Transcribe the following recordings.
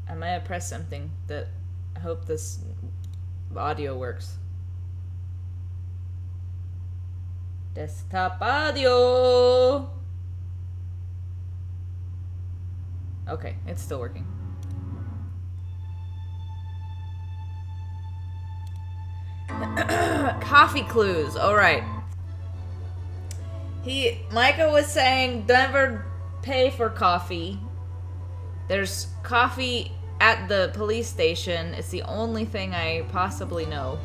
I might have pressed something that I hope this audio works. Desktop audio. Okay, it's still working. Coffee clues. All right. Micah was saying never pay for coffee. There's coffee at the police station. It's the only thing I possibly know.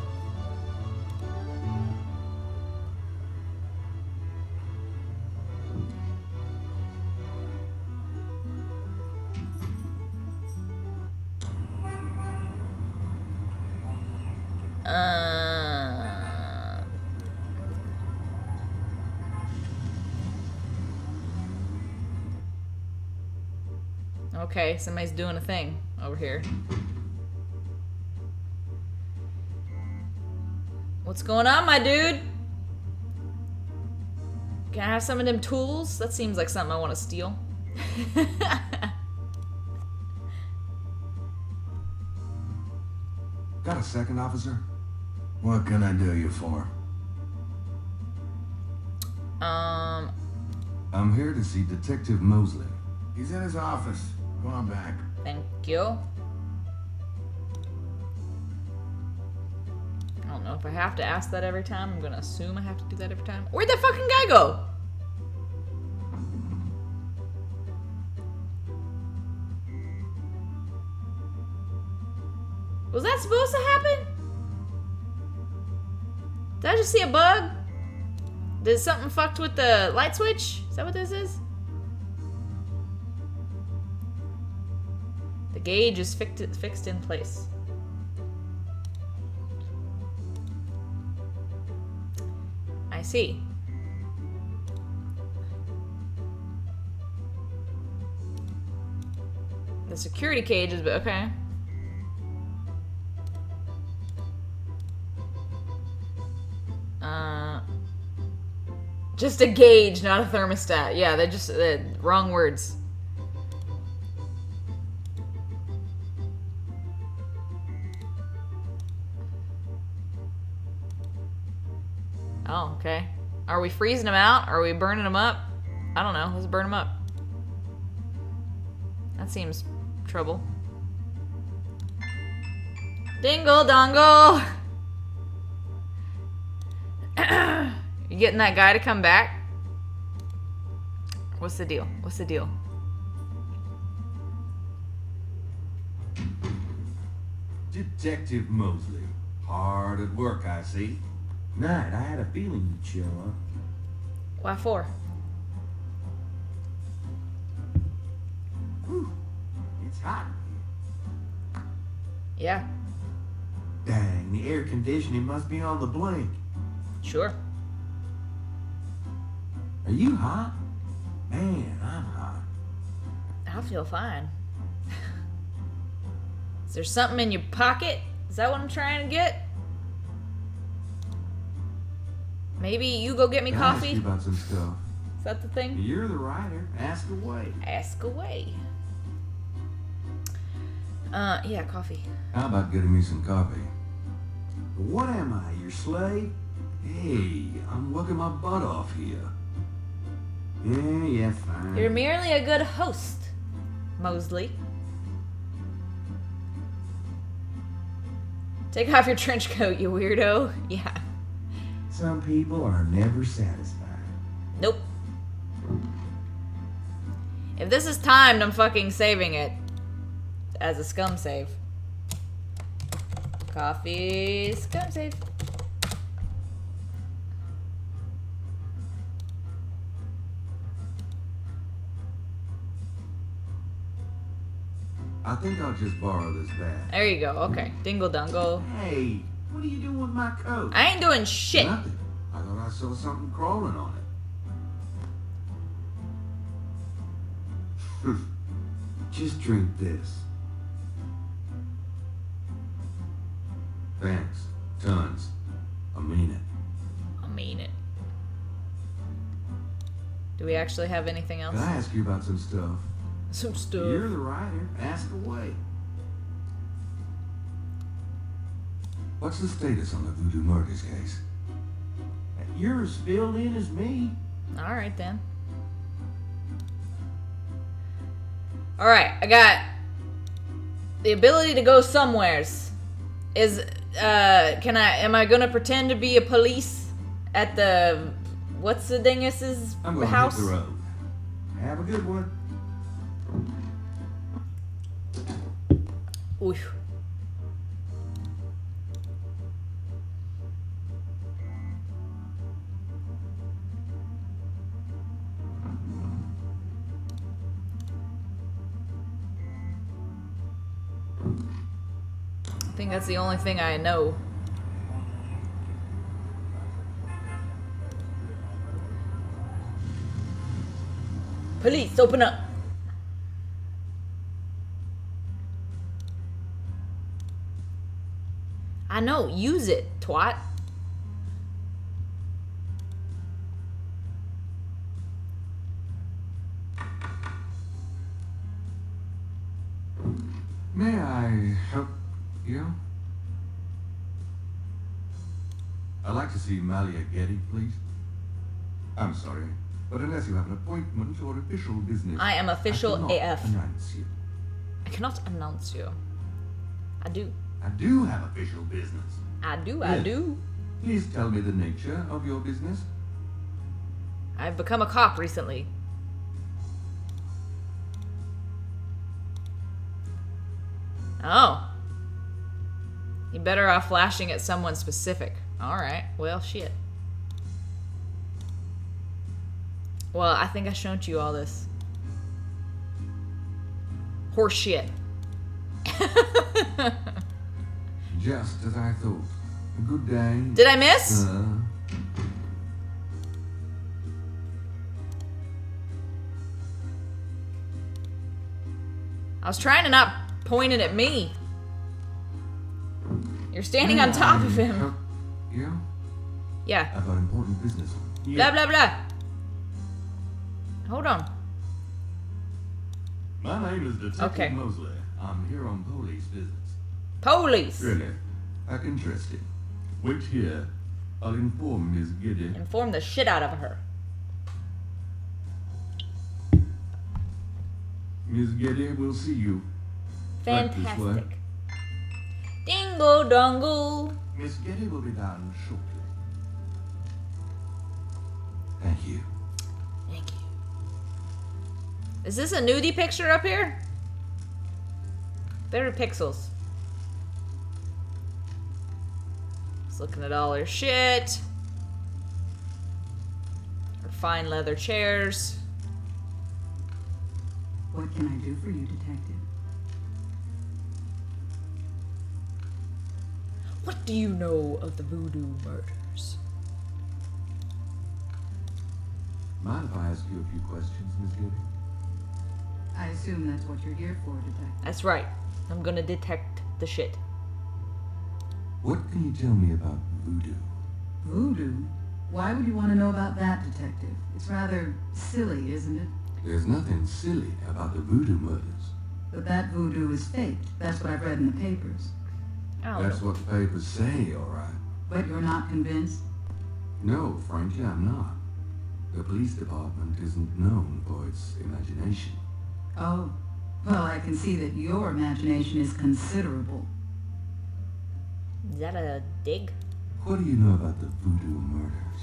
Okay, somebody's doing a thing over here. What's going on, my dude? Can I have some of them tools? That seems like something I want to steal. Got a second, officer? What can I do you for? I'm here to see Detective Mosley. He's in his office. Go on back. Thank you. I don't know if I have to ask that every time. I'm gonna assume I have to do that every time. Where'd that fucking guy go? Was that supposed to happen? Did I just see a bug? Did something fucked with the light switch? Is that what this is? The gauge is fixed in place. I see. The security cage is okay. Just a gauge, not a thermostat. Yeah, they're just wrong words. Oh, okay. Are we freezing them out? Are we burning them up? I don't know. Let's burn them up. That seems trouble. Dingle dongle! You getting that guy to come back? What's the deal? What's the deal? Detective Mosley. Hard at work, I see. Night, I had a feeling you'd show up. Why for? Whew. It's hot. Yeah. Dang, the air conditioning must be on the blink. Sure. Are you hot? Man, I'm hot. I feel fine. Is there something in your pocket? Is that what I'm trying to get? Maybe you go get me Can I ask coffee? you about some stuff? Is that the thing? You're the writer. Ask away. Ask away. Yeah, coffee. How about getting me some coffee? What am I, your slave? Hey, I'm working my butt off here. Yeah, fine. You're merely a good host, Mosley. Take off your trench coat, you weirdo. Yeah. Some people are never satisfied. Nope. If this is timed, I'm fucking saving it as a scum save. Coffee, scum save. I think I'll just borrow this bag. There you go. Okay. Dingle dungle. Hey, what are you doing with my coat? I ain't doing shit. Nothing. I thought I saw something crawling on it. Just drink this. Thanks. Tons. I mean it. I mean it. Do we actually have anything else? Can I ask you about some stuff? Some stuff. You're the writer. Ask away. What's the status on the voodoo murders case? You're as filled in as me. Alright then. Alright, I got the ability to go somewheres. Am I gonna pretend to be a police at the, what's the dingus's I'm going house? to hit the road. Have a good one. Ooh. I think that's the only thing I know. Police, open up. I know, use it, twat. May I help you? I'd like to see Malia Getty, please. I'm sorry, but unless you have an appointment or official business, I am official I cannot AF. announce you. I cannot announce you. I do. I do have official business. I do. Yes. Please tell me the nature of your business. I've become a cop recently. Oh. You better off flashing at someone specific. Alright, well, shit. Well, I think I showed you all this. Horse shit. Just as I thought. A good day. Did I miss? I was trying to not point it at me. You're standing on top of him. Help you? Yeah. I've got important business. Blah, blah, blah. Hold on. My name is Detective Okay. Mosley. I'm here on police business. Police. Really? That's interesting. Wait here. I'll inform Miss Giddy. Inform the shit out of her. Miss Giddy will see you. Right this way. Fantastic. Dingle dongle. Miss Giddy will be down shortly. Thank you. Thank you. Is this a nudie picture up here? Better pixels. Just looking at all her shit. Her fine leather chairs. What can I do for you, Detective? What do you know of the voodoo murders? Mind if I ask you a few questions, Miss Giddy? I assume that's what you're here for, Detective. That's right. I'm gonna detect the shit. What can you tell me about voodoo? Voodoo? Why would you want to know about that, Detective? It's rather silly, isn't it? There's nothing silly about the voodoo murders. But that voodoo is faked. That's what I've read in the papers. I don't That's know. what the papers say, all right. But you're not convinced? No, frankly, I'm not. The police department isn't known for its imagination. Oh. Well, I can see that your imagination is considerable. Is that a dig? What do you know about the voodoo murders?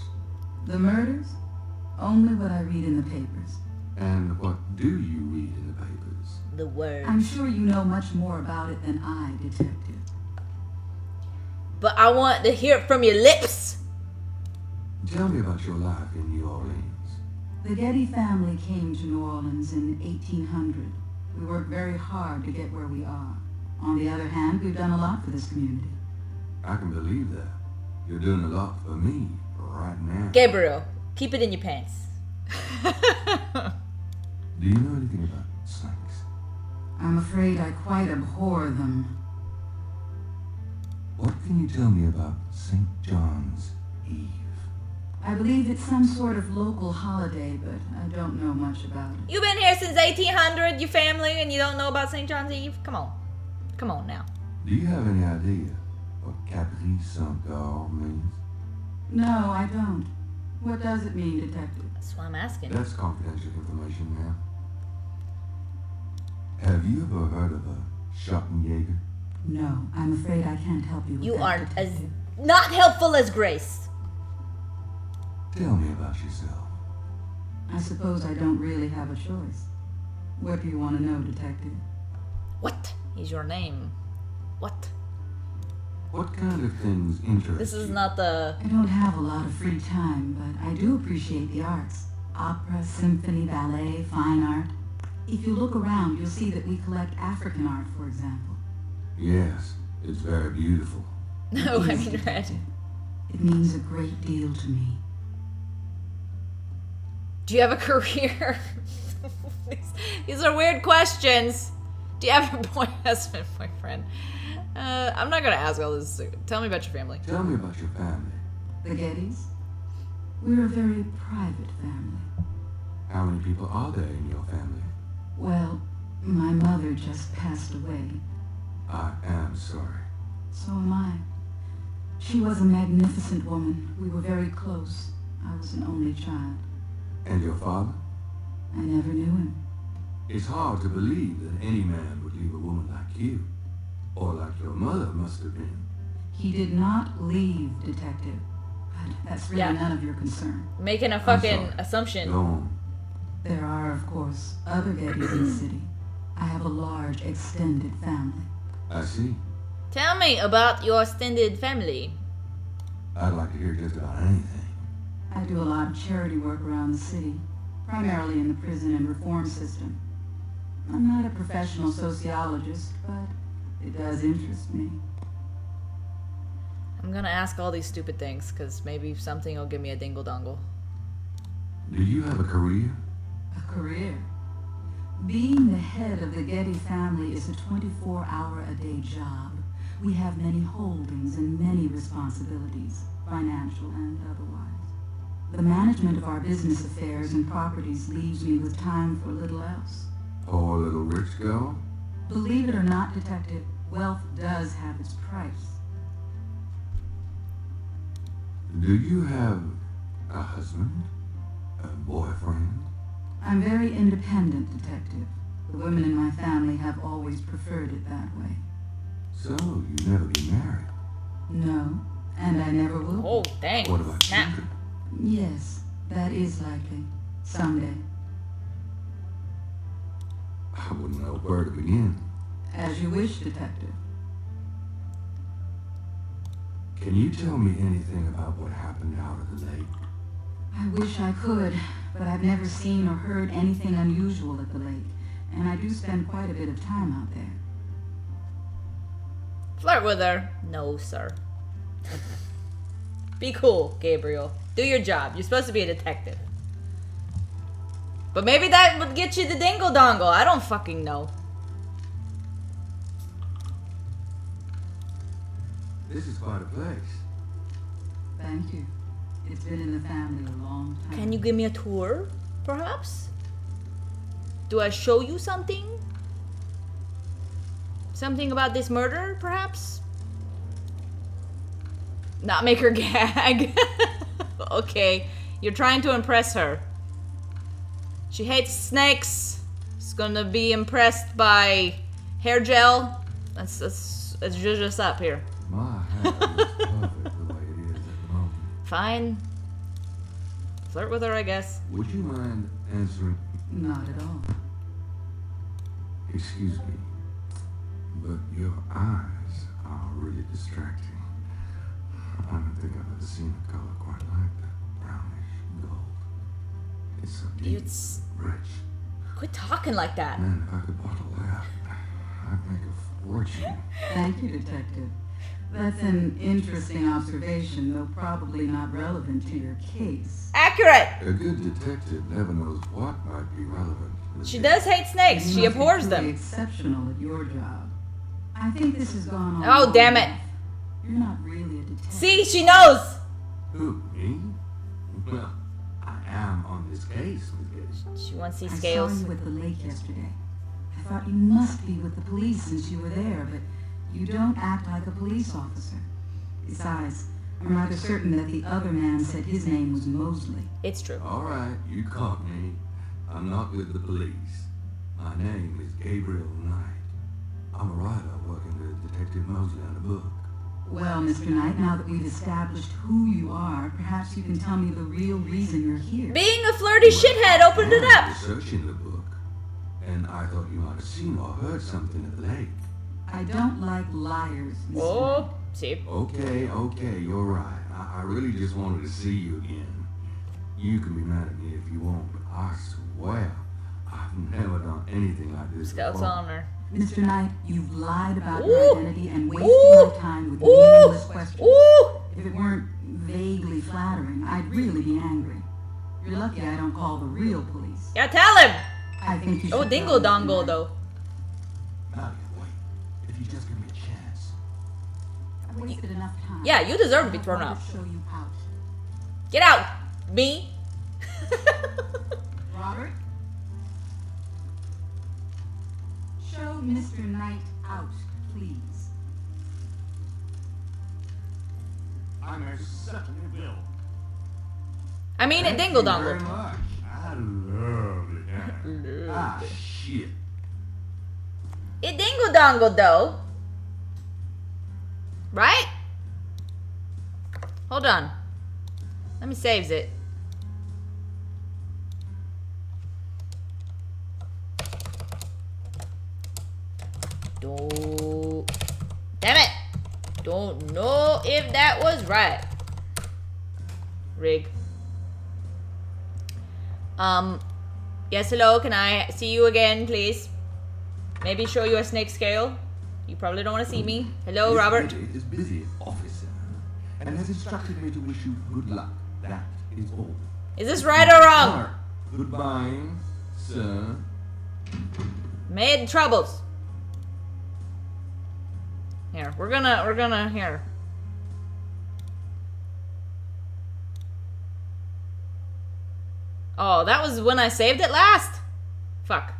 The murders? Only what I read in the papers. And what do you read in the papers? The word. I'm sure you know much more about it than I, Detective. But I want to hear it from your lips. Tell me about your life in New Orleans. The Getty family came to New Orleans in 1800. We worked very hard to get where we are. On the other hand, we've done a lot for this community. I can believe that. You're doing a lot for me right now. Gabriel, keep it in your pants. Do you know anything about snakes? I'm afraid I quite abhor them. What can you tell me about St. John's Eve? I believe it's some sort of local holiday, but I don't know much about it. You've been here since 1800, your family, and you don't know about St. John's Eve? Come on. Come on now. Do you have any idea what Caprice Saint-Gall means? No, I don't. What does it mean, Detective? That's what I'm asking. That's confidential information, ma'am. Have you ever heard of a Schottenjäger? No, I'm afraid I can't help you with You that, aren't as Detective. not helpful as Grace. Tell me about yourself. I suppose I don't really have a choice. What do you want to know, Detective? What is your name? What? What kind of things interest This is you? not the... I don't have a lot of free time, but I do appreciate the arts. Opera, symphony, ballet, fine art. If you look around, you'll see that we collect African art, for example. Yes, it's very beautiful. No, I Yes, mean red. Detective. It means a great deal to me. Do you have a career? These are weird questions. Do you have a husband, boyfriend? I'm not gonna ask all this. Tell me about your family. Tell me about your family. The Gettys? We're a very private family. How many people are there in your family? Well, my mother just passed away. I am sorry. So am I. She was a magnificent woman. We were very close. I was an only child. And your father? I never knew him. It's hard to believe that any man would leave a woman like you. Or like your mother must have been. He did not leave, Detective. But that's really Yeah. none of your concern. Making a I'm fucking sorry. assumption. Go on. There are, of course, other Gettys in the city. I have a large, extended family. I see. Tell me about your extended family. I'd like to hear just about anything. I do a lot of charity work around the city, primarily in the prison and reform system. I'm not a professional sociologist, but it does interest me. I'm gonna ask all these stupid things, because maybe something will give me a dingle dongle. Do you have a career? A career. Being the head of the Getty family is a 24-hour-a-day job. We have many holdings and many responsibilities, financial and otherwise. The management of our business affairs and properties leaves me with time for little else. Poor little rich girl? Believe it or not, Detective, wealth does have its price. Do you have a husband? A boyfriend? I'm very independent, Detective. The women in my family have always preferred it that way. So, you never be married? No, and I never will. Oh, dang. What about Snap. children? Yes, that is likely. Someday. I wouldn't know where to begin. As you wish, Detective. Can you tell me anything about what happened out at the lake? I wish I could, but I've never seen or heard anything unusual at the lake, and I do spend quite a bit of time out there. Flirt with her. No, sir. Be cool, Gabriel. Do your job. You're supposed to be a detective. But maybe that would get you the dingle dongle. I don't fucking know. This is quite a place. Thank you. It's been in the family a long time. Can you give me a tour, perhaps? Do I show you something? Something about this murder, perhaps? Not make her gag. Okay, you're trying to impress her. She hates snakes. She's gonna be impressed by hair gel. Let's zhuzh us up here. My hair is perfect the way it is at the moment. Fine. Flirt with her, I guess. Would you mind answering? Not at all. Excuse me, but your eyes are really distracting. I don't think I've ever seen a color quite like that. Brownish gold. It's so deep, It's... rich. Quit talking like that. Man, if I could bottle that, I'd make a fortune. Thank you, Detective. That's an interesting observation, though probably not relevant to your case. Accurate! A good detective never knows what might be relevant. to the She case. does hate snakes. You She must be abhors truly them. exceptional at your job. I think this has gone on. Oh, long damn it. enough. You're not really a detective. See, she knows. Who, me? Well, I am on this case, Miss Gates. She wants to see I scales. saw you at the lake yesterday. I thought you must be with the police since you were there, but You don't act like a police officer. Besides, I'm rather certain that the other man said his name was Mosley. It's true. All right, you caught me. I'm not with the police. My name is Gabriel Knight. I'm a writer working with Detective Mosley on a book. Well, Mr. Knight, now that we've established who you are, perhaps you can tell me the real reason you're here. Being a flirty shithead opened it up. Researching the book, and I thought you might have seen or heard something at the lake. I don't like liars, Mr. Knight. Oh, see. Okay, you're right. I really just wanted to see you again. You can be mad at me if you want, but I swear I've never done anything like this Scout's before. honor. Mr. Knight, you've lied about Ooh. your identity and wasted Ooh. my time with Ooh. meaningless questions. Ooh! If it weren't vaguely flattering, I'd really be angry. You're lucky I don't call the real police. Yeah, tell him! I think you should Oh, go, dingle Mr. dongle, Knight. though. Nadia, wait. If you just give me a chance. I've wasted enough time. Yeah, you deserve to be thrown I'll out. show you out. Get out! Me? Robert? Show Mr. Knight out, please. I most certainly will. I mean it dingle Thank you very dongle. much. I love it. Ah, shit. It dingle dongle, though. Right? Hold on. Let me saves it. Don't. Damn it! Don't know if that was right. Rig. Yes, hello, can I see you again, please? Maybe show you a snake scale? You probably don't want to see me. Hello, This Robert. lady is busy, officer, and has instructed me to wish you good luck. That is all. Is this right or wrong? Mark, goodbye, sir. Made troubles. Here, we're gonna, here. Oh, that was when I saved it last? Fuck.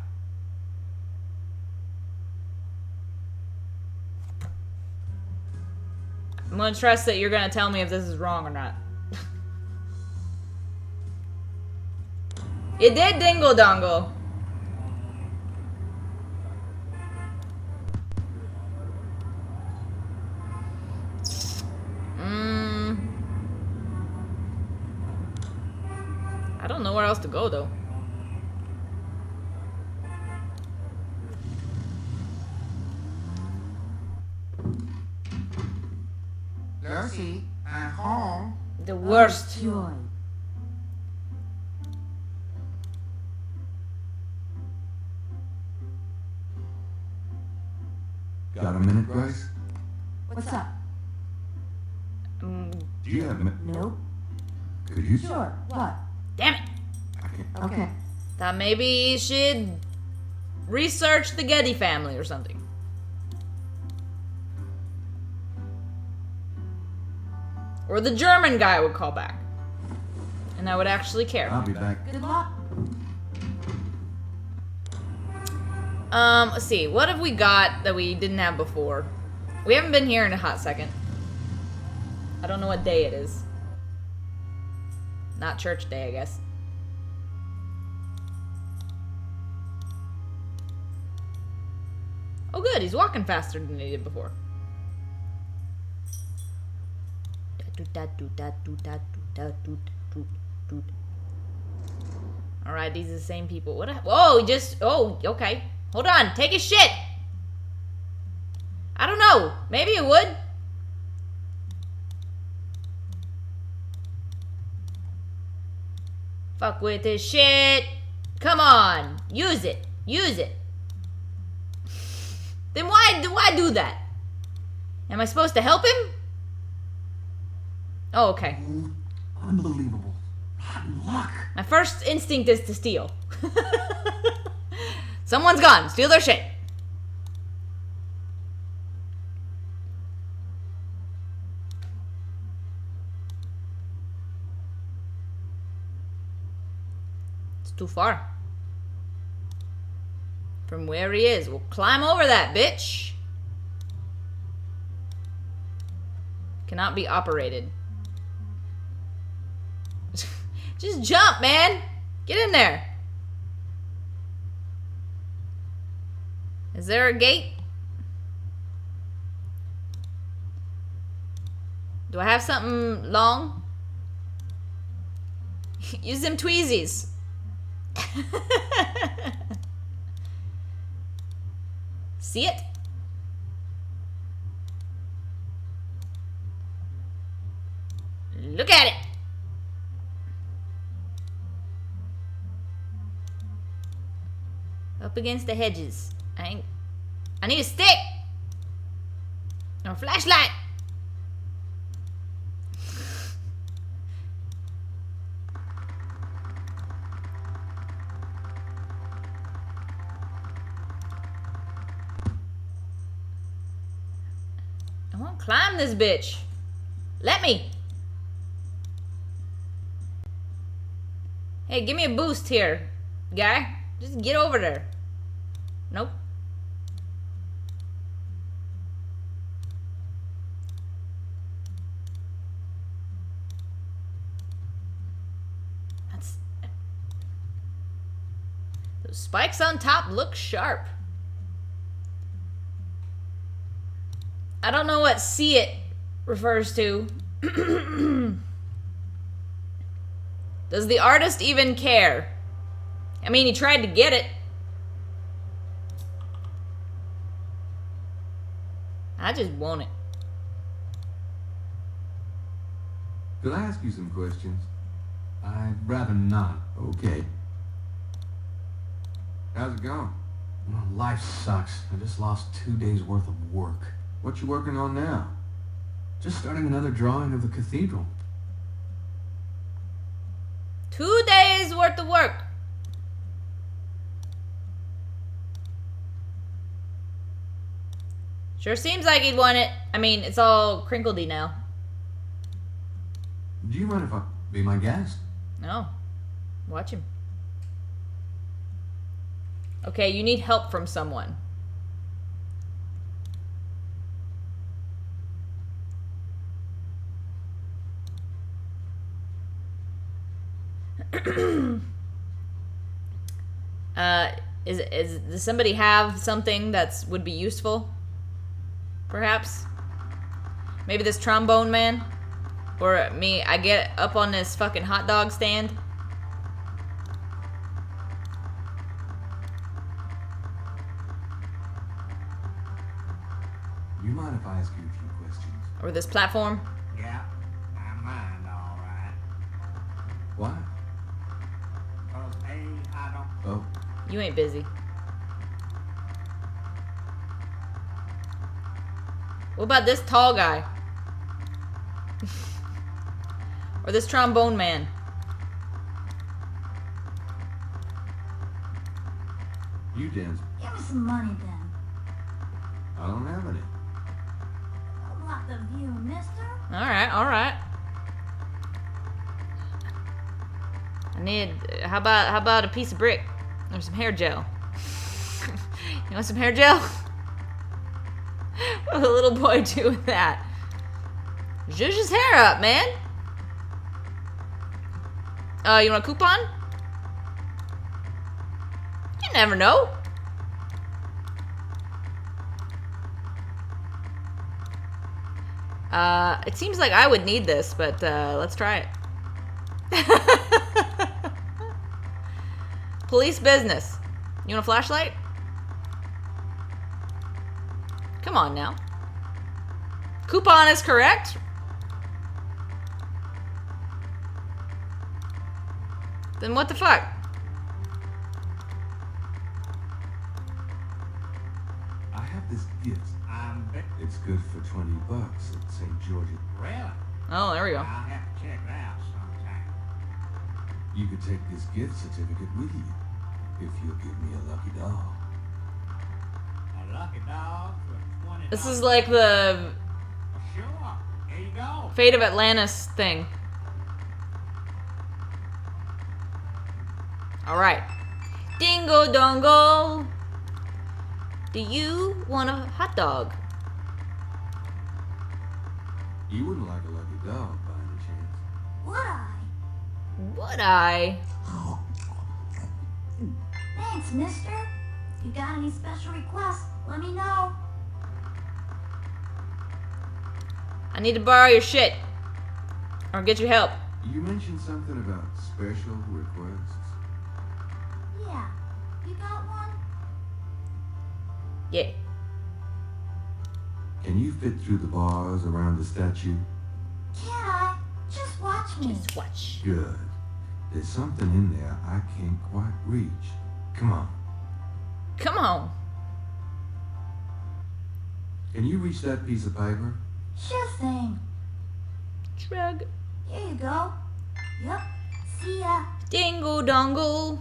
I'm gonna trust that you're gonna tell me if this is wrong or not. It did dingle dongle. I don't know where else to go though. Lucy, at home. The worst. Joy. Got a minute, Bryce? What's up? Mm, Do you have a minute? Nope. Could you? Sure. What? damn it. I can't. Okay. Thought maybe you should research the Getty family or something. Or the German guy would call back. And I would actually care. I'll be back. Good luck. Let's see. What have we got that we didn't have before? We haven't been here in a hot second. I don't know what day it is. Not church day, I guess. Oh good, he's walking faster than he did before. Alright, these are the same people. What? Whoa, just... Oh, okay. Hold on, take his shit! I don't know. Maybe it would. Fuck with his shit. Come on. Use it. Use it. Then why do I do that? Am I supposed to help him? Oh, okay. Unbelievable. Rotten luck. My first instinct is to steal. Someone's gone. Steal their shit. It's too far. From where he is. We'll climb over that, bitch. Cannot be operated. Just jump, man. Get in there. Is there a gate? Do I have something long? Use them tweezies. See it? Look at it. Up against the hedges. I need a stick. Or a flashlight. I won't climb this bitch. Let me. Hey, give me a boost here, guy. Just get over there. Nope. Those spikes on top look sharp. I don't know what "see it" refers to. Does the artist even care? I mean, he tried to get it. I just want it. Could I ask you some questions? I'd rather not. Okay. How's it going? Well, life sucks. I just lost 2 days worth of work. What you working on now? Just starting another drawing of the cathedral. 2 days worth of work. Sure seems like he'd want it. I mean, it's all crinkledy now. Do you mind if I be my guest? No. Watch him. Okay, you need help from someone. Does somebody have something that's would be useful? Perhaps? Maybe this trombone man? Or me, I get up on this fucking hot dog stand? Do you mind if I ask you a few questions? Or this platform? Yeah, I mind, all right. Why? Because I don't... Oh, You ain't busy. What about this tall guy? Or this trombone man? you dance. Give me some money then. I don't have any. Block the view, mister. Alright, alright. I need, how about a piece of brick? Or some hair gel? You want some hair gel? What would a little boy do with that? Zhuzh his hair up, man. You want a coupon? You never know. It seems like I would need this, but let's try it. Police business. You want a flashlight? Come on now. Coupon is correct. Then what the fuck? I have this gift. It's good for $20 at St. George's. Really? Oh, there we go. I'll have to check it out sometime. You could take this gift certificate with you if you'll give me a lucky dog. A lucky dog for $20. This is like the Sure. Here you go. Fate of Atlantis thing. Alright. Dingo dongo. Do you want a hot dog? You wouldn't like a lucky dog by any chance. Would I? Would I? Thanks, mister. You got any special requests, let me know. I need to borrow your shit. Or get your help. You mentioned something about special requests. Yeah. You got one? Yeah. Can you fit through the bars around the statue? Can I? Just watch me. Just watch. Good. There's something in there I can't quite reach. Come on. Come on. Can you reach that piece of paper? Sure thing. Shrug. Here you go. Yep. See ya. Dingle dongle.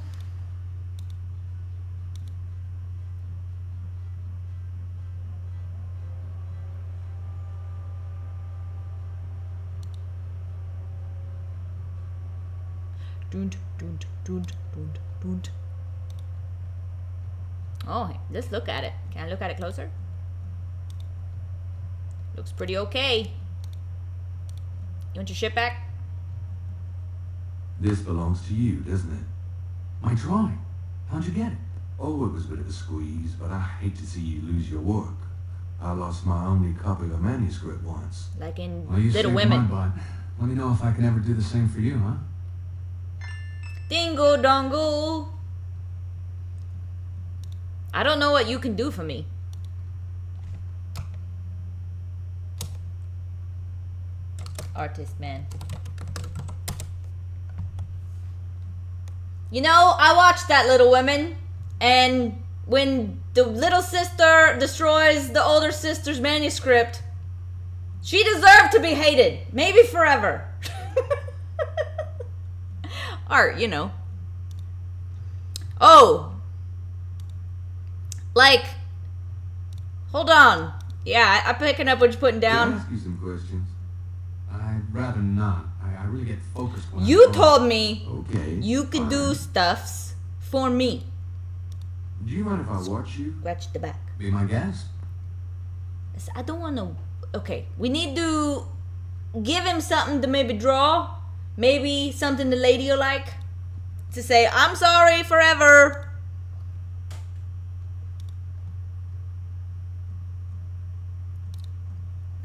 Dunt, dunt, dunt, dunt, dunt. Oh, let's look at it. Can I look at it closer? Looks pretty okay. You want your shit back? This belongs to you, doesn't it? My drawing. How'd you get it? Oh, it was a bit of a squeeze, but I hate to see you lose your work. I lost my only copy of manuscript once. Like in Well, you Little saved Women. my butt. Let me know if I can ever do the same for you, huh? Dingle dongle. I don't know what you can do for me. Artist, man. You know, I watched that Little Women, and when the little sister destroys the older sister's manuscript, she deserved to be hated. Maybe forever. Art, you know. Oh. Like, hold on. Yeah, I'm picking up what you're putting Can I down. ask you some questions? I'd rather not. I really get focused when I You draw. told me Okay. you could do fine. stuffs for me. Do you mind if I watch you? Scratch the back. Be my guest. I don't want to. Okay, we need to give him something to maybe draw. Maybe something the lady will like. To say, I'm sorry forever.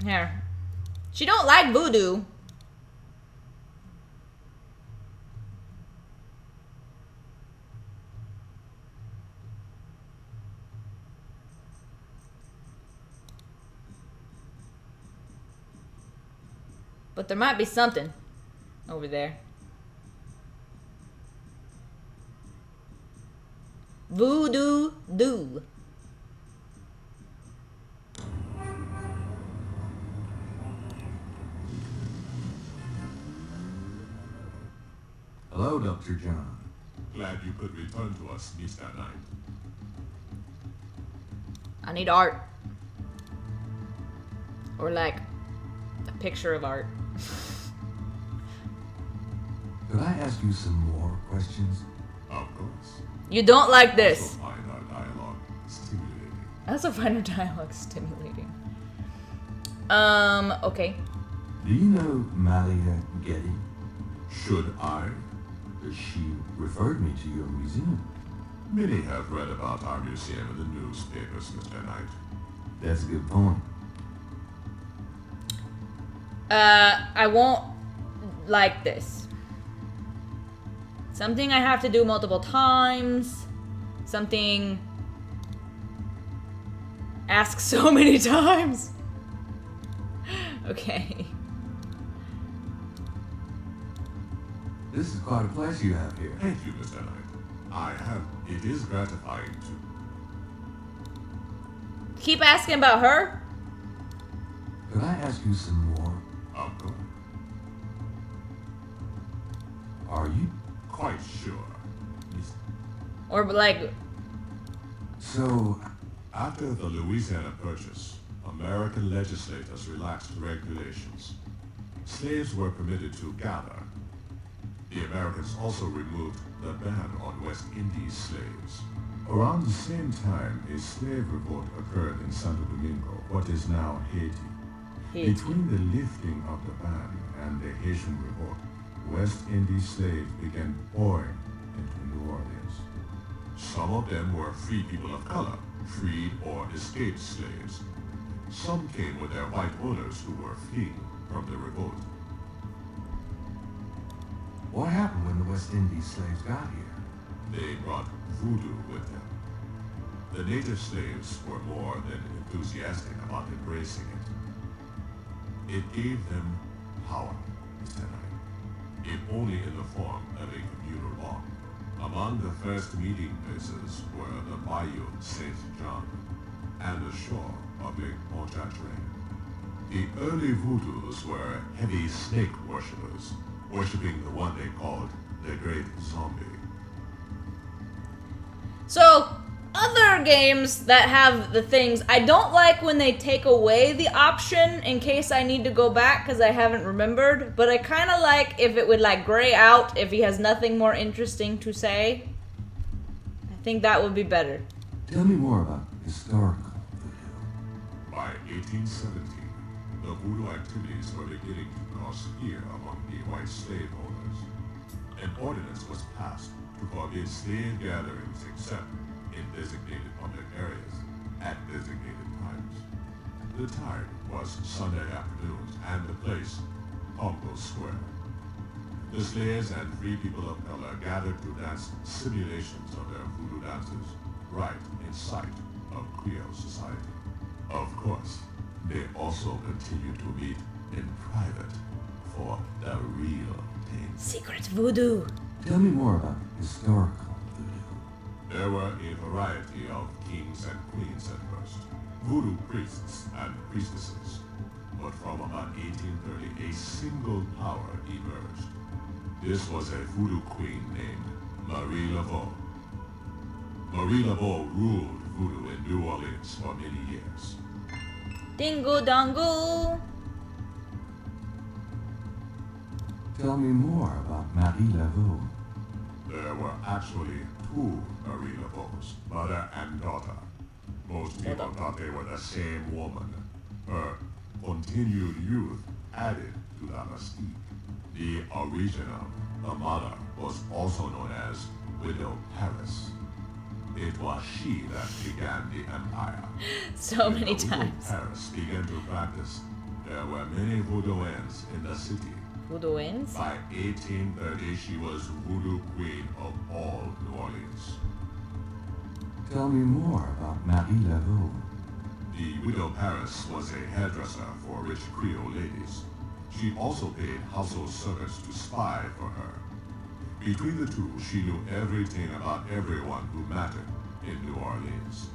Here. She don't like voodoo. But there might be something over there. Voodoo do. Hello, Dr. John. Glad you could return to us, Mr. Knight. I need art. Or like a picture of art. Could I ask you some more questions? Of course. You don't like this. Also find our dialogue stimulating. I also find her dialogue stimulating. Okay. Do you know Malia Getty? Should I? She referred me to your museum. Many have read about our museum in the newspapers, Mr. Knight. That's a good point. I won't like this. Something I have to do multiple times. Something ask so many times. Okay. This is quite a place you have here. Thank you, Mr. Knight. It is gratifying to... Keep asking about her. Could I ask you some more? Of course. Are you? Quite sure. Or like, So, After the Louisiana Purchase, American legislators relaxed regulations. Slaves were permitted to gather. The Americans also removed the ban on West Indies slaves. Around the same time, a slave revolt occurred in Santo Domingo, what is now Haiti. Between the lifting of the ban and the Haitian revolt, West Indies slaves began pouring into New Orleans. Some of them were free people of color, freed or escaped slaves. Some came with their white owners who were fleeing from the revolt. What happened when the West Indies slaves got here? They brought voodoo with them. The native slaves were more than enthusiastic about embracing it. It gave them power, Mr. Knight, if only in the form of a communal bond. Among the first meeting places were the Bayou Saint John and the shore of Lake Pontchartrain. The early voodoos were heavy snake worshippers, worshipping the one they called the Great Zombie. So, other games that have the things, I don't like when they take away the option in case I need to go back because I haven't remembered, but I kind of like if it would like gray out if he has nothing more interesting to say. I think that would be better. Tell me more about historical voodoo. By 1817, the voodoo activities were beginning to cause fear among the white slave owners. An ordinance was passed to forbid slave gatherings except in designated public areas at designated times. The time was Sunday afternoons and the place, Congo Square. The slaves and free people of color gathered to dance simulations of their voodoo dances right in sight of Creole society. Of course, they also continued to meet in private for the real thing. Secret voodoo. Tell me more about historical voodoo. There were a variety of kings and queens at first, voodoo priests and priestesses. But from about 1830, a single power emerged. This was a voodoo queen named Marie Laveau. Marie Laveau ruled voodoo in New Orleans for many years. Dingle dongle. Tell me more about Marie Laveau. There were actually two Marie Laveaus, mother and daughter. Most people thought they were the same woman. Her continued youth added to that mystique. The original, the mother, was also known as Widow Paris. It was she that began the empire. So When many the Widow times. Paris began to practice. There were many voodooans in the city. Voodoo wins. By 1830, she was voodoo queen of all New Orleans. Tell me more about Marie Laveau. The Widow Paris was a hairdresser for rich Creole ladies. She also paid household servants to spy for her. Between the two, she knew everything about everyone who mattered in New Orleans.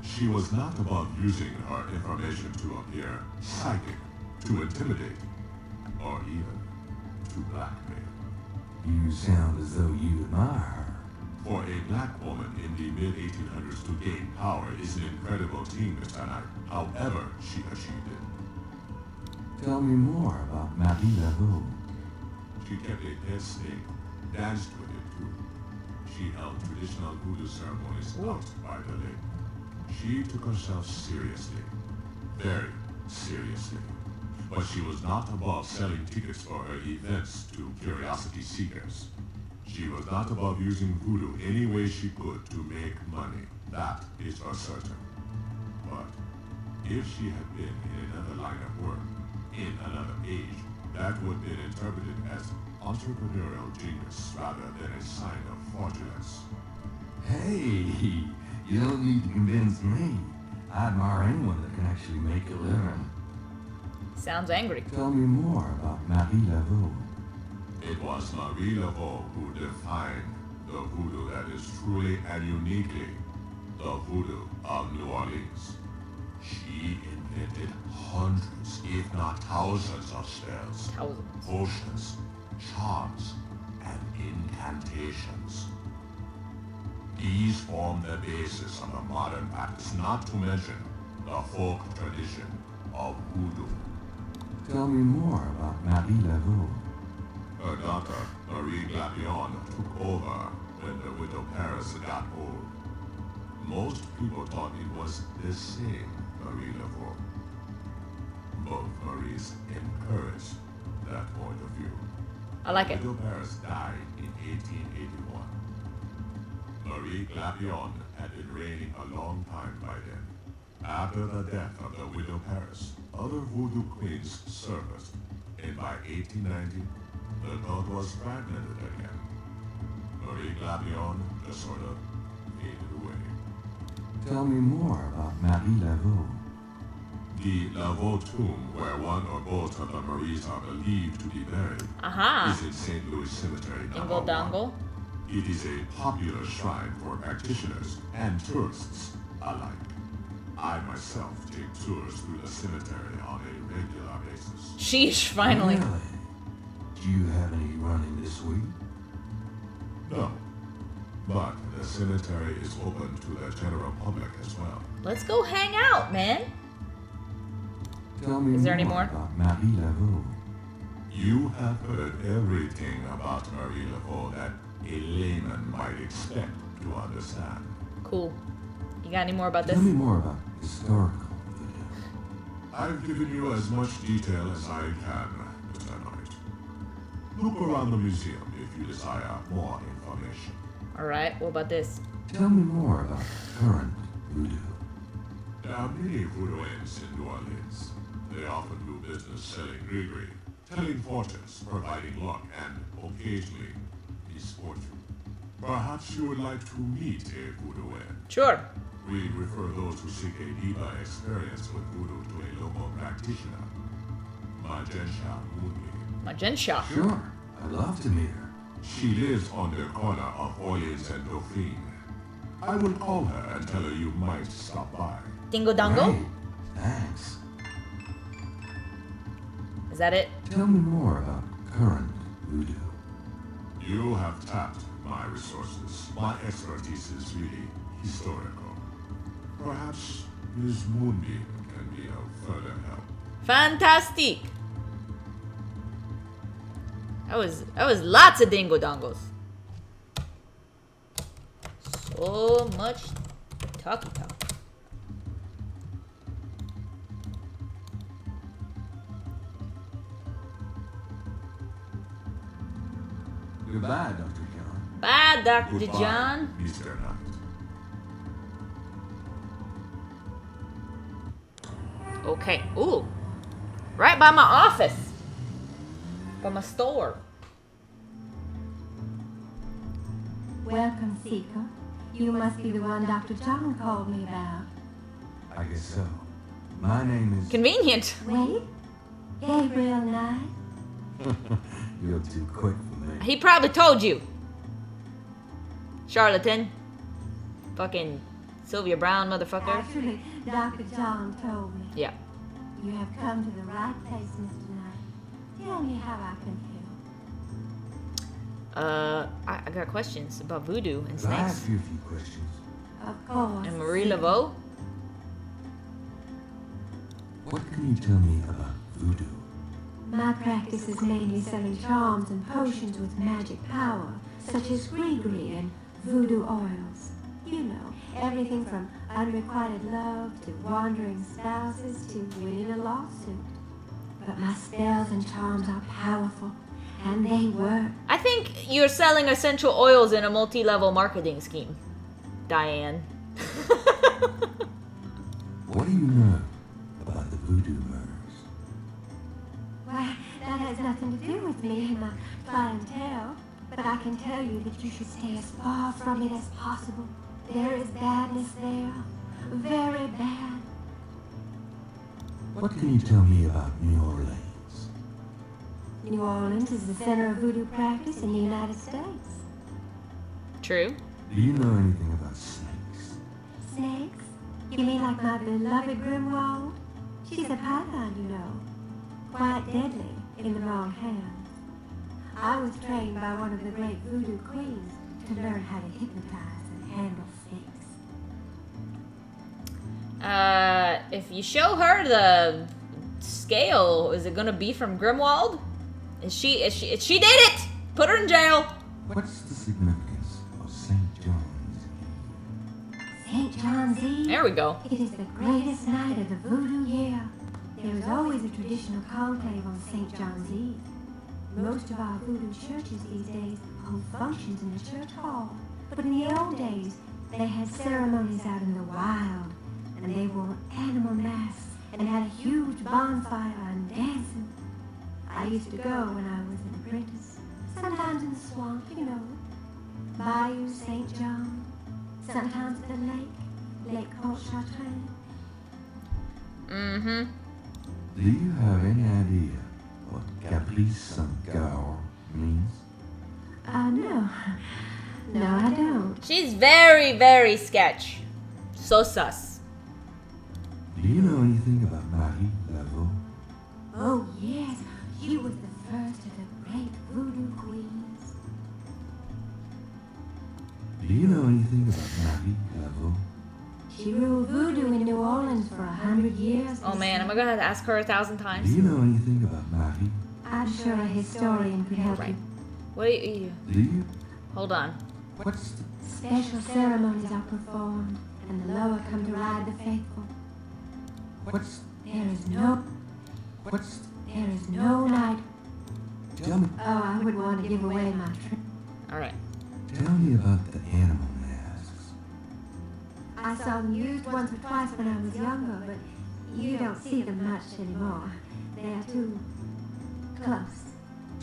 She was not above using her information to appear psychic, to intimidate, or even to blackmail. You sound as though you admire her. For a black woman in the mid-1800s to gain power is an incredible thing, Mr. Knight. However, she achieved it. Tell me more about Marie Laveau. She kept a pet snake, danced with it too. She held traditional voodoo ceremonies out by the lake. She took herself seriously, very seriously. But she was not above selling tickets for her events to curiosity seekers. She was not above using voodoo any way she could to make money. That is for certain. But if she had been in another line of work, in another age, that would have been interpreted as entrepreneurial genius rather than a sign of fraudulence. Hey, you don't need to convince me. I admire anyone that can actually make a living. Sounds angry. Tell me more about Marie Laveau. It was Marie Laveau who defined the voodoo that is truly and uniquely the voodoo of New Orleans. She invented hundreds, if not thousands of spells, Thousands. potions, charms, and incantations. These form the basis of the modern practice, not to mention the folk tradition of voodoo. Tell me more about Marie Laveau. Her daughter, Marie Glapion, took over when the Widow Paris got old. Most people thought it was the same Marie Laveau. Both encourage that point of view. I like it. Widow Paris died in 1881. Marie Glapion had been reigning a long time by then. After the death of the Widow Paris, other voodoo queens surfaced, and by 1890, the cult was fragmented again. Marie Glapion just sort of faded away. Tell me more about Marie Laveau. The Laveau tomb, where one or both of the Maries are believed to be buried, is in St. Louis Cemetery Dingle No. 1. dongle. It is a popular shrine for practitioners and tourists alike. I myself take tours through the cemetery on a regular basis. Sheesh, finally. Really? Do you have any running this week? No, but the cemetery is open to the general public as well. Let's go hang out, man. Tell me Is there any more more? about Marie Laveau. You have heard everything about Marie Laveau that a layman might expect to understand. Cool. You got any more about this? Tell me more about historical voodoo. I've given you as much detail as I can, Mr. Knight. Look around the museum if you desire more information. Alright, what about this? Tell me more about current voodoo. There are many voodooians in New Orleans. They often do business selling gree-gree, telling fortunes, providing luck, and occasionally misfortune. Perhaps you would like to meet a voodooian. Sure. We refer those who seek a deeper experience with voodoo to a local practitioner, Magensha Mooney. Magensha. Sure, I'd love to meet her. She lives on the corner of Orleans and Dauphine. I will call her and tell her you might stop by. Dingo dongle? Great, thanks. Is that it? Tell me more about current voodoo. You have tapped my resources. My expertise is really historical. Perhaps Ms. Moonbeam can be of further help. Fantastic. That was lots of dingo dongles. So much talky talk. Goodbye, Dr. John. Bye, Dr. Goodbye, John. Mr. Knight. Okay. Ooh. Right by my office. By my store. Welcome, Seeker. You must be the one Dr. John called me about. I guess so. My name is... Convenient. Wait, Gabriel Knight. You're too quick for me. He probably told you. Charlatan. Fucking Sylvia Brown, motherfucker. Actually, Dr. John told me. Yeah. You have come to the right place, Mr. Knight. Tell me how I can help. I got questions about voodoo and Could I snakes. ask you a few questions? Of course. And Marie Laveau? What can you tell me about voodoo? My practice is mainly selling charms and potions with magic power, such as gree-gree and voodoo oils. You know, everything from unrequited love to wandering spouses to winning a lawsuit. But my spells and charms are powerful, and they work. I think you're selling essential oils in a multi-level marketing scheme, Diane. What do you know about the voodoo murders? Why, that has nothing to do with me and my clientele. But I can tell you that you should stay as far from it as possible. There is badness there. Very bad. What can you tell me about New Orleans? New Orleans is the center of voodoo practice in the United States. True. Do you know anything about snakes? Snakes? You mean like my beloved Grimwald? She's a python, you know. Quite deadly in the wrong hands. I was trained by one of the great voodoo queens to learn how to hypnotize and handle snakes. If you show her the scale, is it gonna be from Grimwald? She did it! Put her in jail! What's the significance of St. John's St. John's Eve? There we go. It is the greatest night of the voodoo year. There is always always a traditional conclave on St. John's Eve. Most of our voodoo churches these days hold functions in the church hall. But in the old days, they had ceremonies out in the wild, and they wore animal masks and had a huge bonfire and dancing. I used to go when I was an apprentice, sometimes in the swamp, you know, Bayou St. John, sometimes at the Lake Pontchartrain. Mm-hmm. Do you have any idea what Caprice Saint-Gour means? No. No, I don't. She's very, very sketch. So sus. Do you know anything about Marie Laveau? Oh, yes. She was the first of the great voodoo queens. Do you know anything about Marie Laveau? She ruled voodoo in New Orleans for 100 years. Oh man, am I gonna have to ask her 1,000 Do times? you know anything about Marie? I'm sure a historian could help Right. you. What do you... Do you? Hold on. What's the... Special ceremonies are performed, and the Loa come to ride the faithful. What's... There is no night. Tell me... Oh, I would want to give away my trick. Alright. Tell me about the animal masks. I saw them used once or twice when I was younger, but you don't see them much anymore. They are too close.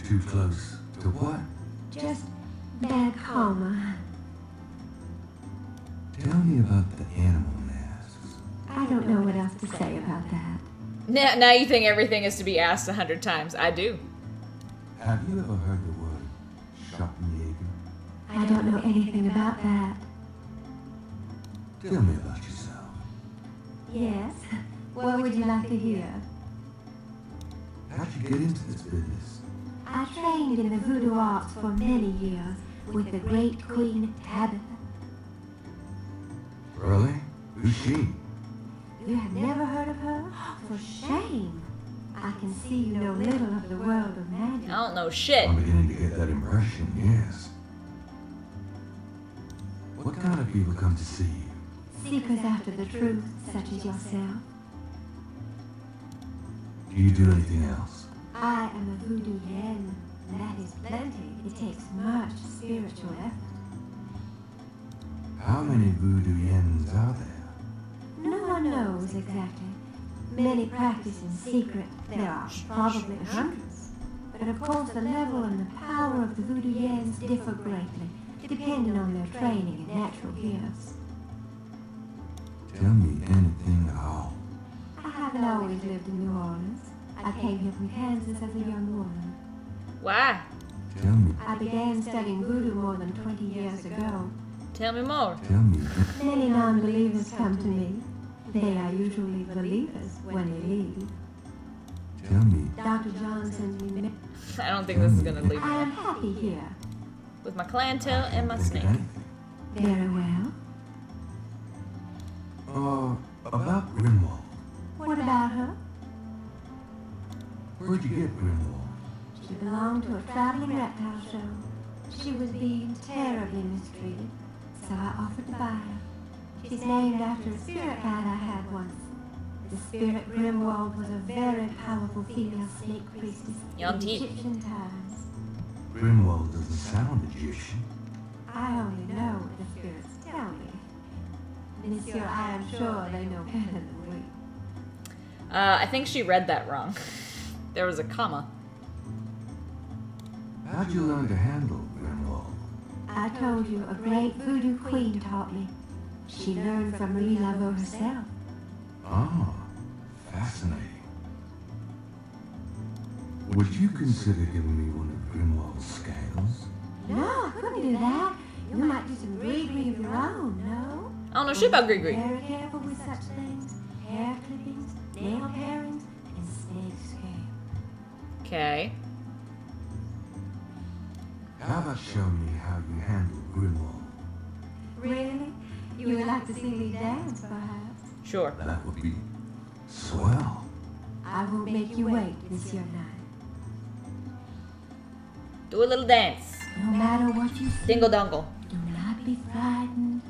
Too close to what? Just bad karma. Tell me about the animal masks. I don't know what else to say about that. Now you think everything is to be asked 100 times. I do. Have you ever heard the word Schottenjäger? I don't know anything about that. Tell me about yourself. Yes? What would you like to hear? How'd you get into this business? I trained in the voodoo arts for many years with the great Queen Tabitha. Really? Who's she? You have never heard of her? For shame. I can see you know little of the world of magic. I don't know shit. I'm beginning to get that impression, yes. What kind of people come to see you? Seekers after the truth, such as yourself. Do you do anything else? I am a voodoo yen. That is plenty. It takes much spiritual effort. How many voodoo yens are there? No one knows exactly. Many practice in secret. There are probably hundreds. But of course the level and the power of the voodoo yens differ greatly, depending on their training and natural gifts. Tell me anything at all. I haven't always lived in New Orleans. I came here from Kansas as a young woman. Why? Tell me, I began studying voodoo more than 20 years ago. Tell me more. tell me. Many non-believers come to me. They are usually believers when they leave. Tell me, Dr. John sends me. I don't think this is gonna leave I me am happy here. with my clientele and my snake. Very well. About Grimwald. What about her? Where'd you get Grimwald? She belonged to a traveling reptile show. She was being terribly mistreated, so I offered to buy her. She's named after a spirit guide I had once. The spirit Grimwald was a very powerful female snake priestess Y'all in deep. Egyptian times. Grimwald doesn't sound Egyptian. I only know what the spirits tell me. Monsieur, I am sure they know better than we. I think she read that wrong. There was a comma. How'd you learn to handle Grimwald? I told you a great voodoo queen taught me. She learned from Marie Laveau herself. Ah, fascinating. Would you consider giving me one of Grimwald's scales? No, I couldn't do that. You might do some gree of your own, no? I don't know shit about Be Gree. very careful with such things. Hair clippings, nail parings, and snake scale. Okay. How about showing me how you handle Grimwald? Really? You would like to see me dance, perhaps? Sure. That would be swell. I won't make you wait, Monsieur Knight. Do a little dance. No matter what you see, Dingle dongle. do not be frightened.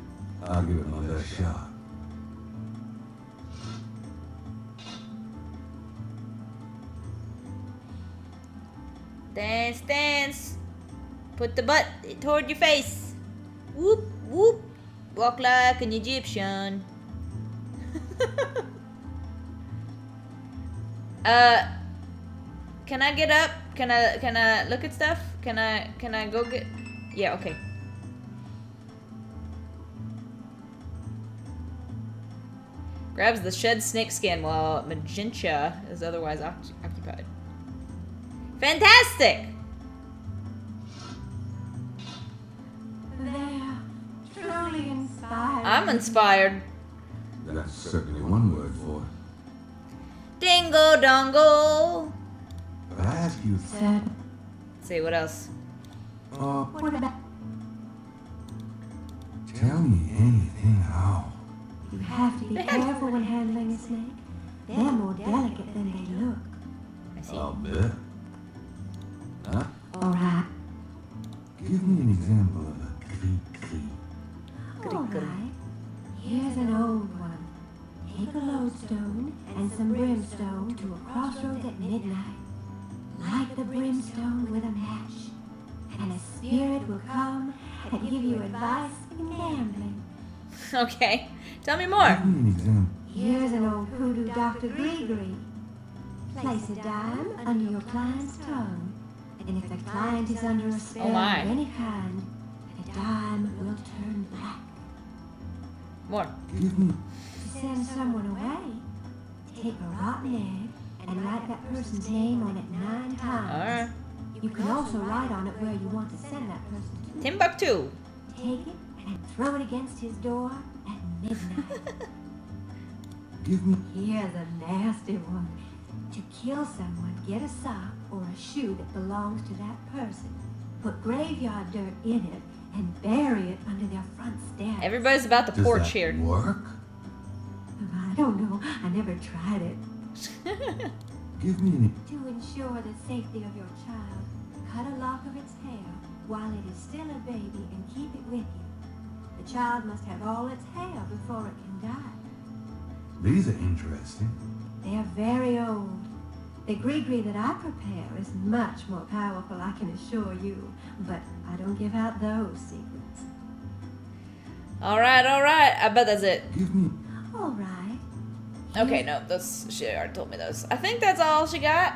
I'll give it my best shot. Dance, dance. Put the butt toward your face. Whoop, whoop. Walk like an Egyptian. Can I get up? Can I look at stuff? Can I go get... Yeah, okay. Grabs the shed snake skin while Magenta is otherwise occupied. Fantastic! They're truly inspired. I'm inspired. That's certainly one word for it. Dingo dongo. But I ask you, Said, Let's see, what else? what about tell me anything at all. you have to be careful when handling a snake. They're more delicate than they look. I see. I'll bet. Huh? All right. Give me an example of a clee. All right. Here's an old one. Take a lodestone and some brimstone to a crossroads at midnight. Light the brimstone with a match, and a spirit will come and give you advice in gambling. Okay. Tell me more. Give me an example. Here's an old hoodoo Dr. Gree. Place a dime under your client's tongue, and if the client is under a spell Oh my. of any kind, the dime will turn black. More. Give me. To send someone away, take a rotten egg and write that person's name on it 9 times. Alright. You can also write on it where you want to send that person to. Timbuktu. Take it and throw it against his door at midnight. Give me. Here's a nasty one. To kill someone, get a sock or a shoe that belongs to that person. Put graveyard dirt in it and bury it under their front steps. Everybody's about the Does porch that here. work? I don't know. I never tried it. Give me an. To ensure the safety of your child, cut a lock of its hair while it is still a baby and keep it with you. The child must have all its hair before it can die. These are interesting. They are very old. The gree that I prepare is much more powerful, I can assure you, but I don't give out those secrets. Alright, alright. I bet that's it. Give me. All right. Okay, no, that's she already told me those. I think that's all she got.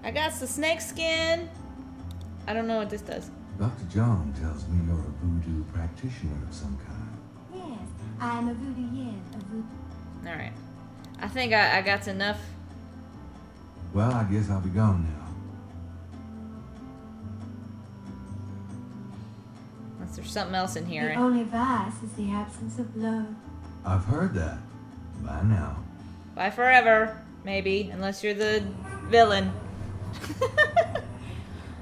I got the snake skin. I don't know what this does. Dr. John tells me you're a voodoo practitioner of some kind. Yes, I am a voodoo yin, a voodoo. Alright. I think I got enough. Well, I guess I'll be gone now. Unless there's something else in The here. only vice is the absence of blood. I've heard that. Bye now. Bye forever. Maybe. Unless you're the villain.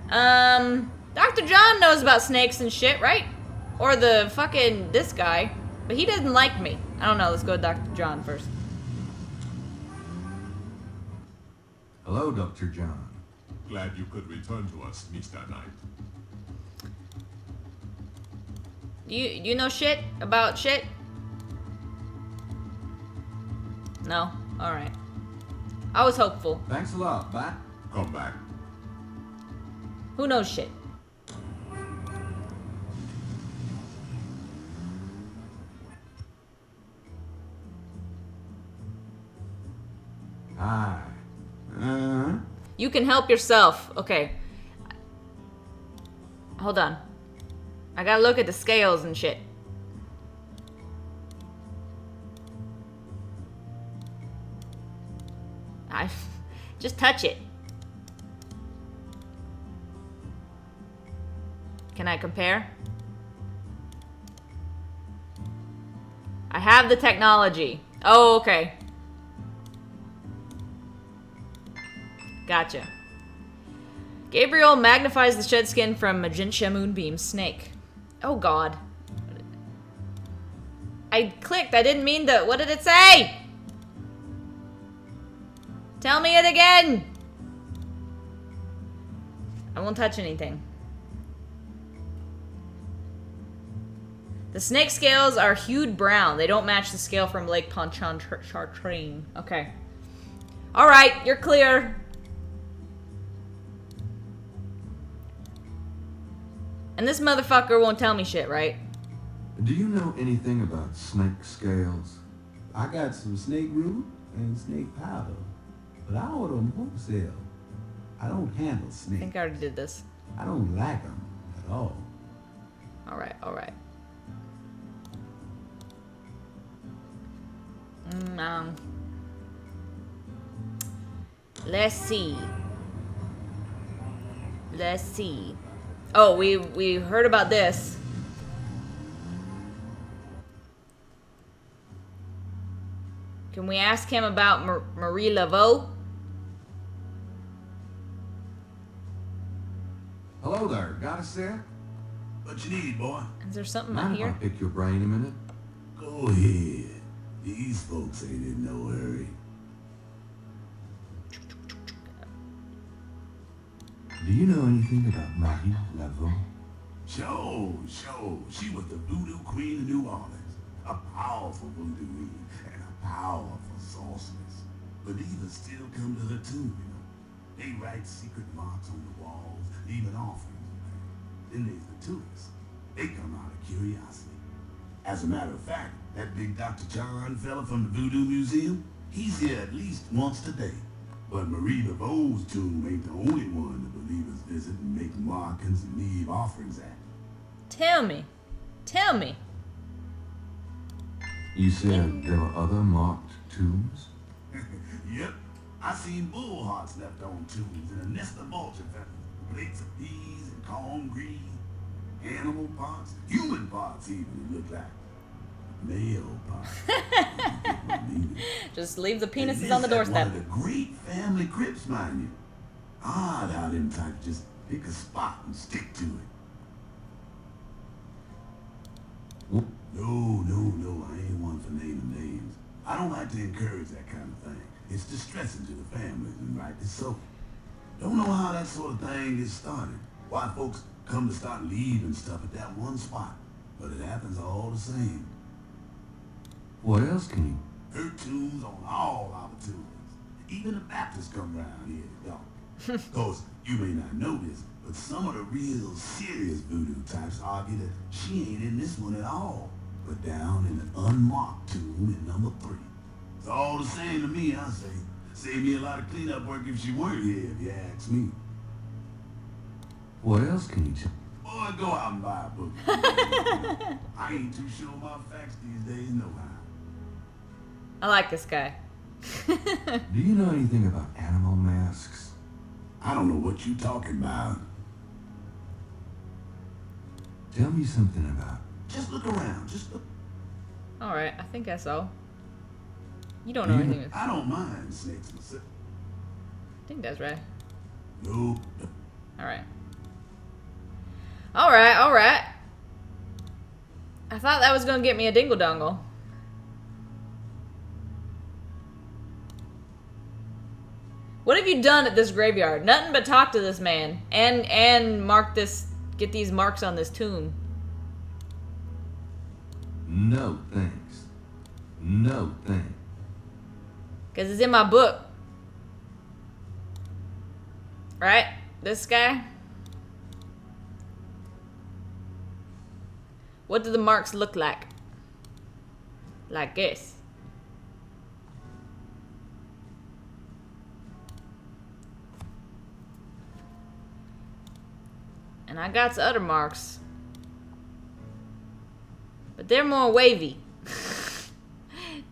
Dr. John knows about snakes and shit, right? Or the fucking this guy. But he doesn't like me. I don't know. Let's go with Dr. John first. Hello, Dr. John. Glad you could return to us, Mr. Knight. You know shit about shit? No? Alright. I was hopeful. Thanks a lot. Bye. Come back. Who knows shit? Hi. You can help yourself. Okay. Hold on. I gotta look at the scales and shit. I just touch it. Can I compare? I have the technology. Oh, okay. Gotcha. Gabriel magnifies the shed skin from Magenta Moonbeam Snake. Oh god. I clicked. I didn't mean to. What did it say? Tell me it again. I won't touch anything. The snake scales are hued brown. They don't match the scale from Lake Pontchartrain. Okay. Alright, you're clear. And this motherfucker won't tell me shit, right? Do you know anything about snake scales? I got some snake root and snake powder, but I order them wholesale. I don't handle I snakes. think I already did this. I don't like them at all. Alright, alright. Let's see. Let's see. Oh, we heard about this. Can we ask him about Marie Laveau? Hello there, got a sec? What you need, boy? Is there something Mind out if I here? pick your brain a minute? Go ahead. These folks ain't in no hurry. Do you know anything about Marie Laveau? Sure. She was the voodoo queen of New Orleans. A powerful voodoo queen and a powerful sorceress. Believers still come to her tomb, you know. They write secret marks on the walls, leaving offerings. Then there's the tourists. They come out of curiosity. As a matter of fact, that big Dr. John fella from the Voodoo Museum, he's here at least once today. But Marie Laveau's tomb ain't the only one the believers visit and make markings and leave offerings at. Tell me. Tell me. You said there were other marked tombs? Yep. I seen bull hearts left on tombs and a nest of vulture feathers, plates of peas and corn green, animal parts, human parts even, it looked like. Male parts. You get my meaning. Just leave the And penises this on the at doorstep. One of the great family crypts, mind you. Odd how them types just pick a spot and stick to it. No, I ain't one for naming names. I don't like to encourage that kind of thing. It's distressing to the families, and rightly so. Don't know how that sort of thing gets started. Why folks come to start leaving stuff at that one spot. But it happens all the same. What else can you... Her tombs on all our tombs. Even the Baptists come around here to go. Of course, you may not know this, but some of the real serious voodoo types argue that she ain't in this one at all, but down in an unmarked tomb in number 3. It's all the same to me, I say. Save me a lot of cleanup work if she weren't here, if you ask me. What else can you tell? Boy, go out and buy a book. I ain't too sure my facts these days, no how. I like this guy. Do you know anything about animal masks? I don't know what you talking about. Tell me something about... Just look around, just look. Alright, I think that's all. You don't know anything. I don't mind snakes myself. I think that's right. No. Alright. Alright. I thought that was gonna get me a dingle dongle. What have you done at this graveyard? Nothing but talk to this man. And mark this, get these marks on this tomb. No thanks. No thanks. Because it's in my book. Right? This guy? What do the marks look like? Like this. And I got some other marks. But they're more wavy.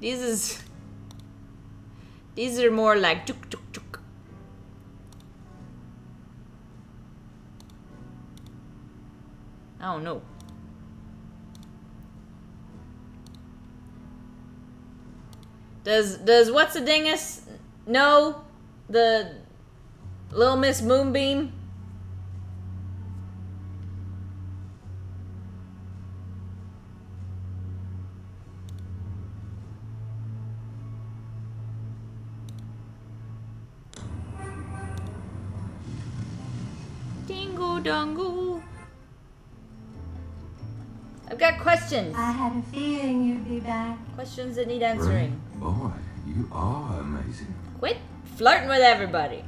These are more like tuk tuk tuk. I don't know. Does what's a dingus know the Little Miss Moonbeam? Dingle dongle. I've got questions. I had a feeling you'd be back. Questions that need answering. Boy, you are amazing. Quit flirting with everybody.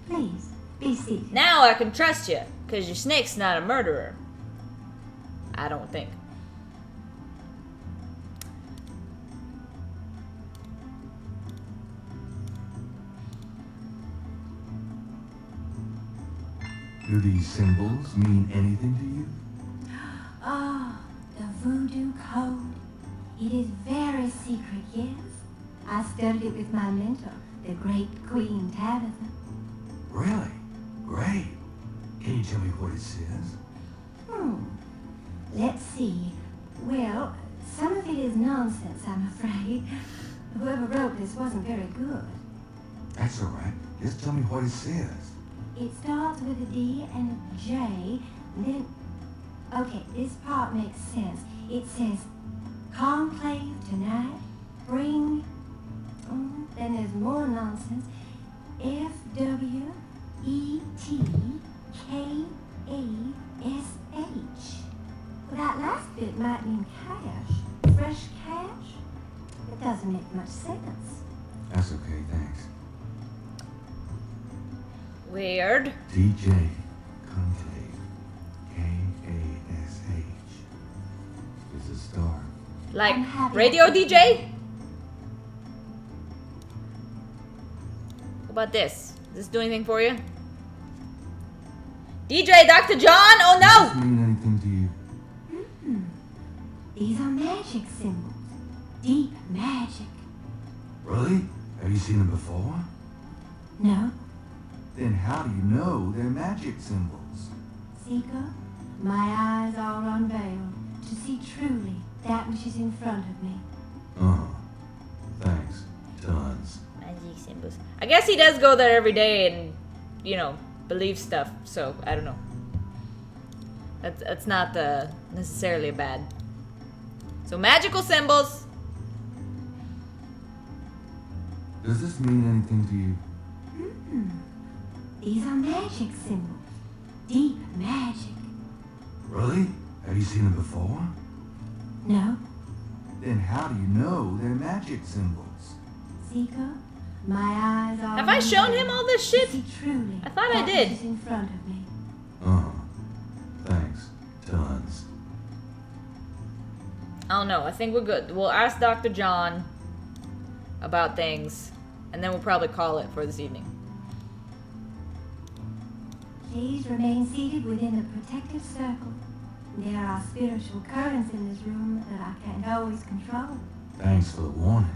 Please, Be seated. Now I can trust you, because your snake's not a murderer. I don't think. Do these symbols mean anything to you? Ah, the voodoo code. It is very secret, yes. I studied it with my mentor, the great Queen Tabitha. Really? Great. Can you tell me what it says? Let's see. Well, some of it is nonsense, I'm afraid. Whoever wrote this wasn't very good. That's all right. Just tell me what it says. It starts with a D and a J, and then... Okay, this part makes sense. It says, conclave tonight, bring... then there's more nonsense. F-W-E-T-K-A-S-H. Well, that last bit might mean cash. Fresh cash? It doesn't make much sense. That's okay, thanks. Weird. DJ Conclave. K-A-S-H. Is a star. Like I'm happy radio to see DJ? What about this? Does this do anything for you? DJ Dr. John? Oh Does this no! mean anything to you? These are magic symbols. Deep magic. Really? Have you seen them before? No, Then how do you know they're magic symbols? Seeker, my eyes are unveiled to see truly that which is in front of me. Thanks. Tons. Magic symbols. I guess he does go there every day and, you know, believe stuff. So, I don't know. That's not necessarily bad. So, magical symbols. Does this mean anything to you? These are magic symbols. Deep magic. Really? Have you seen them before? No, Then how do you know they're magic symbols? Seeker, my eyes are Have I shown him unveiled all this to shit? see truly I thought I that which did. is in front of me. Thanks. Tons. I don't know. I think we're good. We'll ask Dr. John about things, and then we'll probably call it for this evening. Please remain seated within the protective circle. There are spiritual currents in this room that I can't always control. Thanks for the warning.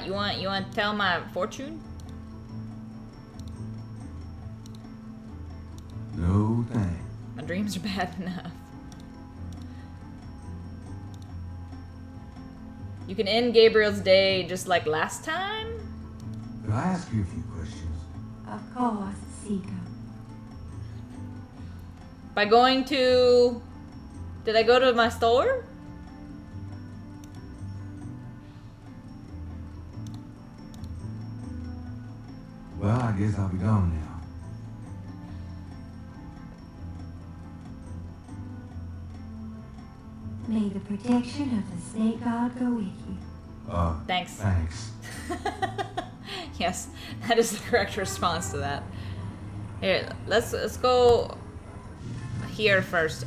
You want to tell my fortune? No thanks. My dreams are bad enough. You can end Gabriel's day just like last time? Could I ask you a few questions? Of course, Seeker. By going to... Did I go to my store? Well, I guess I'll be gone now. May the protection of the snake god go with you. Thanks. Thanks. Yes, that is the correct response to that. Here, let's go here first.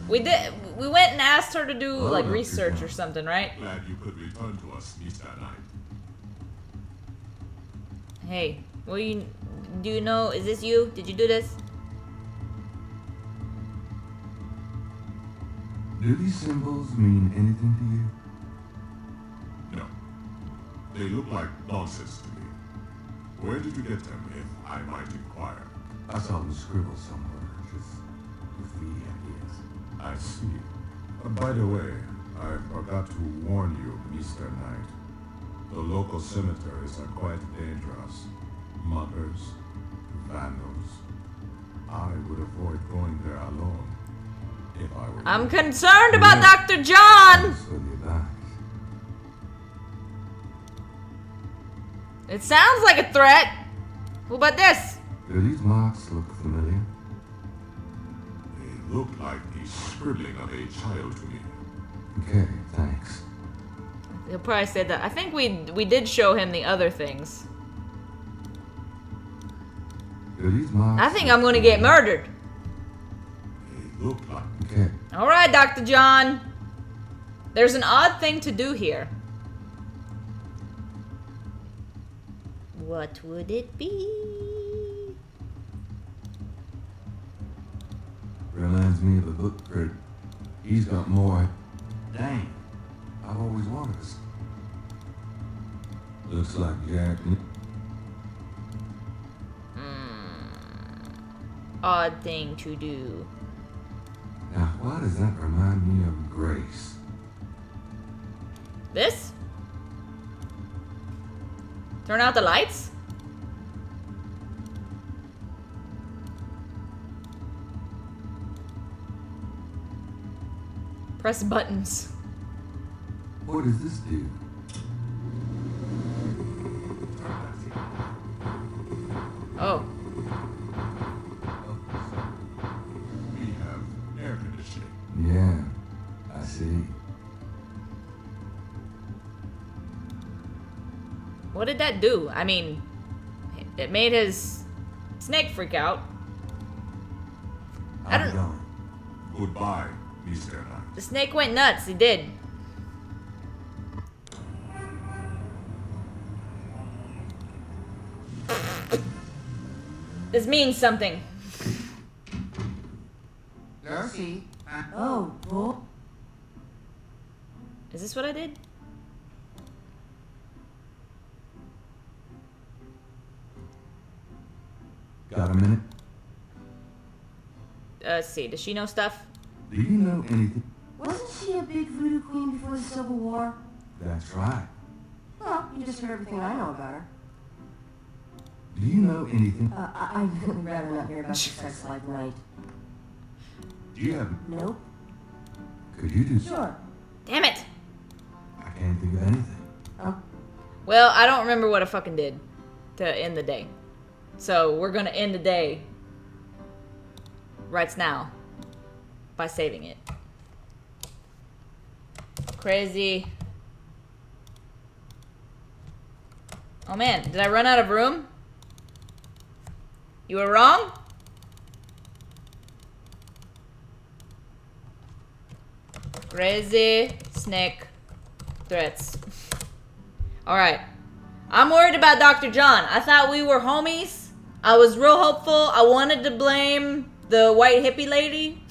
We went and asked her to do Hello, like Dr. research John. or something, right? Glad you could return to us, Mr. Knight. Hey, do you know? Is this you? Did you do this? Do these symbols mean anything to you? No. They look like nonsense to me. Where did you get them, if I might inquire? I saw them scribbled somewhere. Just graffiti, I guess. I see. By the way, I forgot to warn you, Mr. Knight. The local cemeteries are quite dangerous. Muggers, vandals. I would avoid going there alone if I were I'm you. concerned about Dr. John. Thanks for the advice. It sounds like a threat. What about this? Do these marks look familiar? They look like the scribbling of a child to me. Okay, thanks. He'll probably say that. I think we did show him the other things. Do these marks I think I'm gonna get murdered. They look like Okay. Alright, Dr. John. There's an odd thing to do here. What would it be? Reminds me of a book critic. He's got more. Dang. I've always wanted this. Looks like Jack. Odd thing to do. Now, why does that remind me of Grace? This? Turn out the lights? Press buttons. What does this do? Oh. we have air conditioning. Yeah, I see. What did that do? I mean, it made his snake freak out. I I'm don't- going. Goodbye, Mr. Knight. The snake went nuts. He did. This means something. Darcy. Oh, boy. Is this what I did? Got a minute? Let's see. Does she know stuff? Do you know anything? Wasn't she a big voodoo queen before the Civil War? That's right. Well, you just heard everything I know about her. Do you know anything? I'd rather not hear about your sex life night. Do you have? Nope. Could you do? Sure. Damn it. I can't think of anything. Well, I don't remember what I fucking did to end the day. So we're gonna end the day right now by saving it. Crazy. Oh man, did I run out of room? You were wrong? Crazy snake threats. Alright. I'm worried about Dr. John. I thought we were homies. I was real hopeful. I wanted to blame the white hippie lady.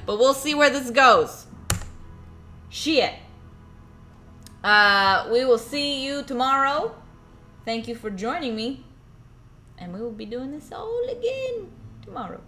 But we'll see where this goes. Shit. We will see you tomorrow. Thank you for joining me. And we will be doing this all again tomorrow.